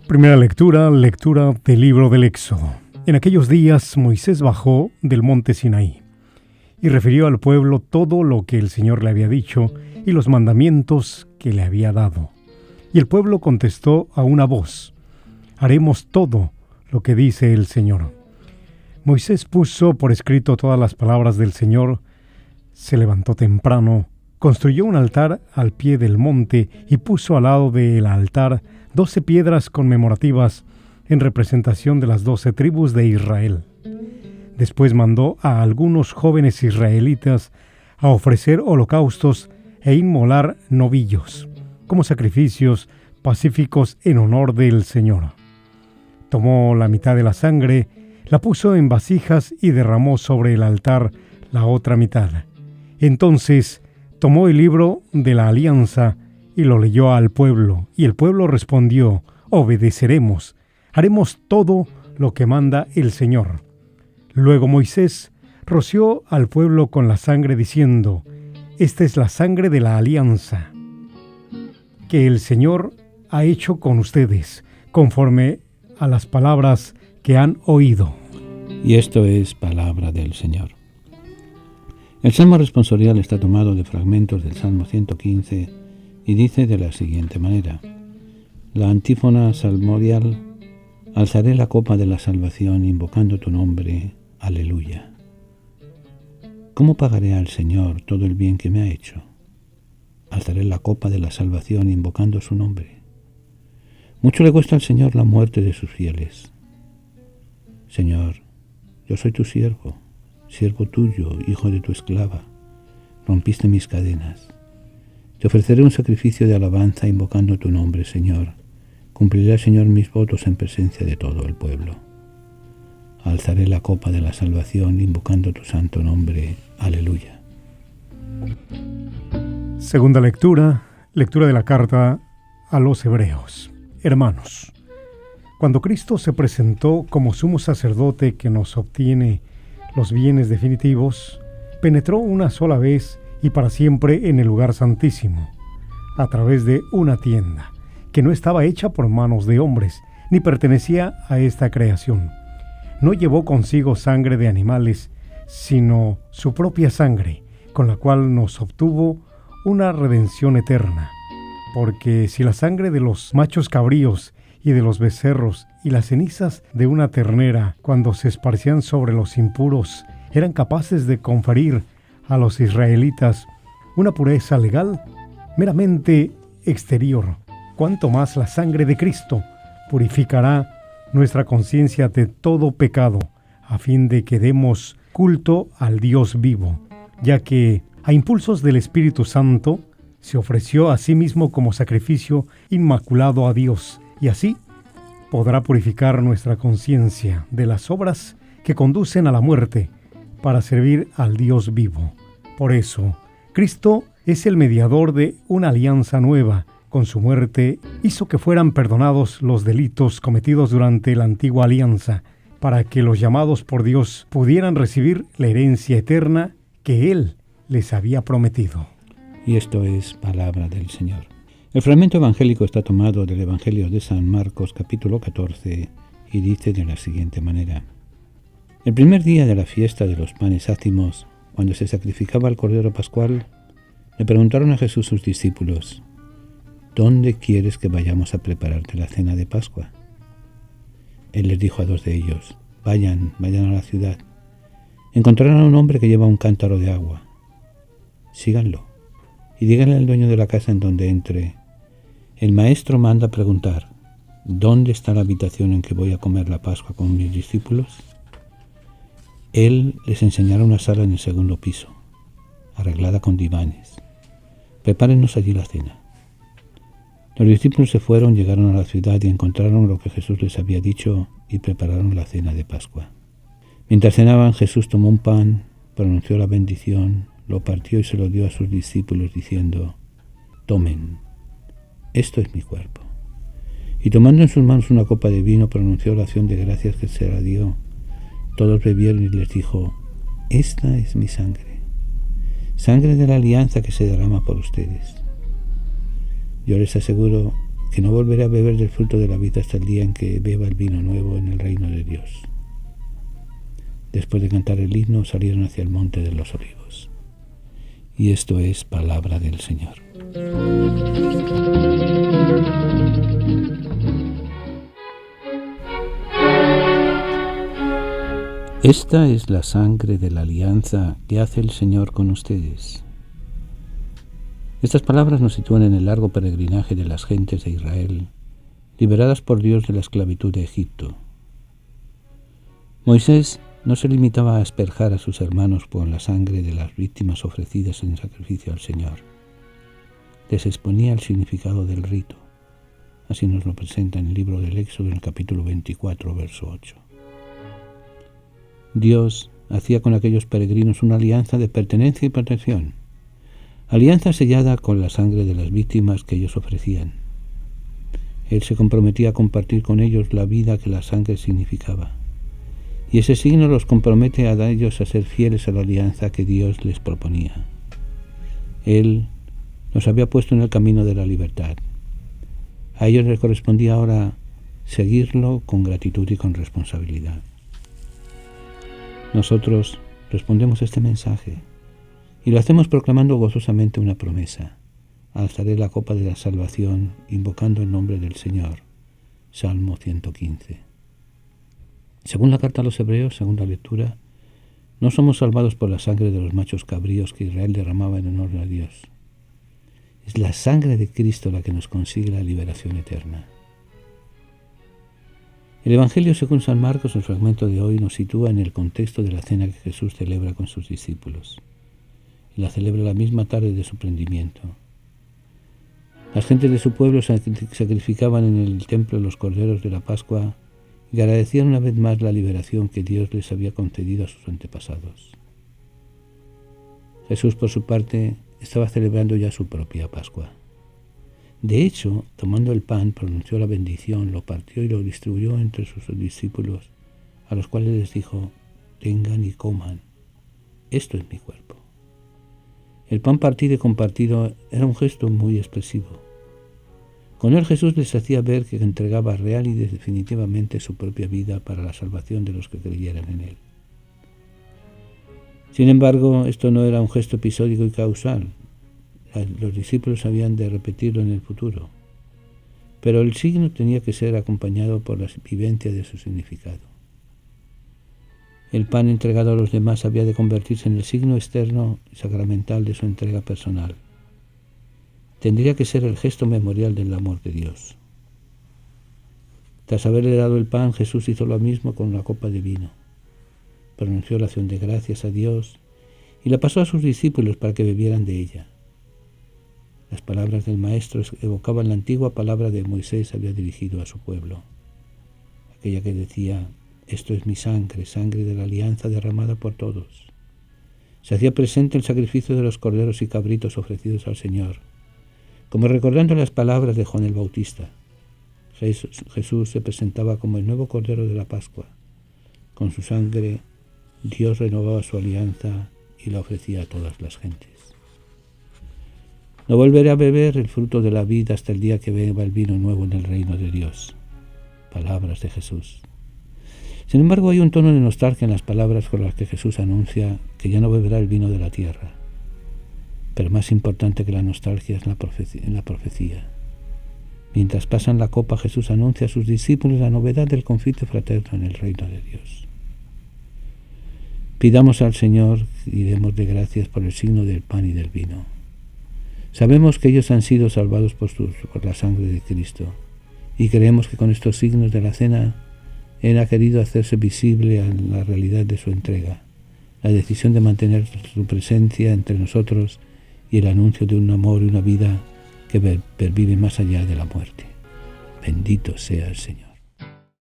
Primera lectura del libro del Éxodo. En aquellos días Moisés bajó del monte Sinaí y refirió al pueblo todo lo que el Señor le había dicho y los mandamientos que le había dado. Y el pueblo contestó a una voz: haremos todo lo que dice el Señor. Moisés puso por escrito todas las palabras del Señor, se levantó temprano, construyó un altar al pie del monte y puso al lado del altar 12 piedras conmemorativas en representación de las 12 tribus de Israel. Después mandó a algunos jóvenes israelitas a ofrecer holocaustos e inmolar novillos, como sacrificios pacíficos en honor del Señor. Tomó la mitad de la sangre, la puso en vasijas y derramó sobre el altar la otra mitad. Entonces tomó el libro de la alianza y lo leyó al pueblo, y el pueblo respondió: obedeceremos, haremos todo lo que manda el Señor. Luego Moisés roció al pueblo con la sangre diciendo: esta es la sangre de la alianza que el Señor ha hecho con ustedes, conforme a las palabras que han oído. Y esto es palabra del Señor. El Salmo responsorial está tomado de fragmentos del Salmo 115 y dice de la siguiente manera: la antífona salmodial: alzaré la copa de la salvación invocando tu nombre, aleluya. ¿Cómo pagaré al Señor todo el bien que me ha hecho? Alzaré la copa de la salvación invocando su nombre. Mucho le cuesta al Señor la muerte de sus fieles. Señor, yo soy tu siervo, siervo tuyo, hijo de tu esclava. Rompiste mis cadenas. Te ofreceré un sacrificio de alabanza invocando tu nombre, Señor. Cumpliré, Señor, mis votos en presencia de todo el pueblo. Alzaré la copa de la salvación invocando tu santo nombre. Aleluya. Segunda lectura de la carta a los Hebreos. Hermanos, cuando Cristo se presentó como sumo sacerdote que nos obtiene los bienes definitivos, penetró una sola vez y para siempre en el lugar santísimo, a través de una tienda, que no estaba hecha por manos de hombres, ni pertenecía a esta creación. No llevó consigo sangre de animales, sino su propia sangre, con la cual nos obtuvo una redención eterna. Porque si la sangre de los machos cabríos y de los becerros y las cenizas de una ternera, cuando se esparcían sobre los impuros, eran capaces de conferir a los israelitas una pureza legal meramente exterior, cuanto más la sangre de Cristo purificará nuestra conciencia de todo pecado, a fin de que demos culto al Dios vivo, ya que a impulsos del Espíritu Santo se ofreció a sí mismo como sacrificio inmaculado a Dios, y así podrá purificar nuestra conciencia de las obras que conducen a la muerte para servir al Dios vivo. Por eso, Cristo es el mediador de una alianza nueva. Con su muerte hizo que fueran perdonados los delitos cometidos durante la antigua alianza, para que los llamados por Dios pudieran recibir la herencia eterna que Él les había prometido. Y esto es palabra del Señor. El fragmento evangélico está tomado del Evangelio de San Marcos, capítulo 14, y dice de la siguiente manera: el primer día de la fiesta de los panes ácimos, cuando se sacrificaba el Cordero Pascual, le preguntaron a Jesús sus discípulos: ¿dónde quieres que vayamos a prepararte la cena de Pascua? Él les dijo a 2 de ellos: vayan a la ciudad. Encontrarán a un hombre que lleva un cántaro de agua. Síganlo y díganle al dueño de la casa en donde entre: el maestro manda preguntar, ¿dónde está la habitación en que voy a comer la Pascua con mis discípulos? Él les enseñará una sala en el segundo piso, arreglada con divanes. Prepárennos allí la cena. Los discípulos se fueron, llegaron a la ciudad y encontraron lo que Jesús les había dicho y prepararon la cena de Pascua. Mientras cenaban, Jesús tomó un pan, pronunció la bendición, lo partió y se lo dio a sus discípulos diciendo: tomen, esto es mi cuerpo. Y tomando en sus manos una copa de vino, pronunció la acción de gracias que se la dio. Todos bebieron y les dijo: esta es mi sangre, sangre de la alianza que se derrama por ustedes. Yo les aseguro que no volveré a beber del fruto de la vid hasta el día en que beba el vino nuevo en el reino de Dios. Después de cantar el himno, salieron hacia el monte de los Olivos. Y esto es palabra del Señor. Esta es la sangre de la alianza que hace el Señor con ustedes. Estas palabras nos sitúan en el largo peregrinaje de las gentes de Israel, liberadas por Dios de la esclavitud de Egipto. Moisés no se limitaba a asperjar a sus hermanos con la sangre de las víctimas ofrecidas en sacrificio al Señor. Les exponía el significado del rito. Así nos lo presenta en el libro del Éxodo, en el capítulo 24, verso 8. Dios hacía con aquellos peregrinos una alianza de pertenencia y protección, alianza sellada con la sangre de las víctimas que ellos ofrecían. Él se comprometía a compartir con ellos la vida que la sangre significaba, y ese signo los compromete a ellos a ser fieles a la alianza que Dios les proponía. Él los había puesto en el camino de la libertad. A ellos les correspondía ahora seguirlo con gratitud y con responsabilidad. Nosotros respondemos a este mensaje y lo hacemos proclamando gozosamente una promesa: alzaré la copa de la salvación invocando el nombre del Señor. Salmo 115. Según la carta a los Hebreos, segunda lectura, no somos salvados por la sangre de los machos cabríos que Israel derramaba en honor a Dios. Es la sangre de Cristo la que nos consigue la liberación eterna. El Evangelio según San Marcos, el fragmento de hoy, nos sitúa en el contexto de la cena que Jesús celebra con sus discípulos. Y la celebra la misma tarde de su prendimiento. Las gentes de su pueblo sacrificaban en el templo los corderos de la Pascua y agradecían una vez más la liberación que Dios les había concedido a sus antepasados. Jesús, por su parte, estaba celebrando ya su propia Pascua. De hecho, tomando el pan, pronunció la bendición, lo partió y lo distribuyó entre sus discípulos, a los cuales les dijo: tengan y coman, esto es mi cuerpo. El pan partido y compartido era un gesto muy expresivo. Con él Jesús les hacía ver que entregaba real y definitivamente su propia vida para la salvación de los que creyeran en él. Sin embargo, esto no era un gesto episódico y causal. Los discípulos habían de repetirlo en el futuro, pero el signo tenía que ser acompañado por la vivencia de su significado. El pan entregado a los demás había de convertirse en el signo externo y sacramental de su entrega personal. Tendría que ser el gesto memorial del amor de Dios. Tras haberle dado el pan, Jesús hizo lo mismo con la copa de vino. Pronunció la acción de gracias a Dios y la pasó a sus discípulos para que bebieran de ella. Las palabras del Maestro evocaban la antigua palabra que Moisés había dirigido a su pueblo, aquella que decía: esto es mi sangre, sangre de la alianza derramada por todos. Se hacía presente el sacrificio de los corderos y cabritos ofrecidos al Señor, como recordando las palabras de Juan el Bautista. Jesús se presentaba como el nuevo Cordero de la Pascua. Con su sangre, Dios renovaba su alianza y la ofrecía a todas las gentes. No volveré a beber el fruto de la vida hasta el día que beba el vino nuevo en el reino de Dios. Palabras de Jesús. Sin embargo, hay un tono de nostalgia en las palabras con las que Jesús anuncia que ya no beberá el vino de la tierra. Pero más importante que la nostalgia es la profecía. Mientras pasan la copa, Jesús anuncia a sus discípulos la novedad del confite fraterno en el reino de Dios. Pidamos al Señor y démosle gracias por el signo del pan y del vino. Sabemos que ellos han sido salvados por la sangre de Cristo y creemos que con estos signos de la cena Él ha querido hacerse visible a la realidad de su entrega, la decisión de mantener su presencia entre nosotros y el anuncio de un amor y una vida que pervive más allá de la muerte. Bendito sea el Señor.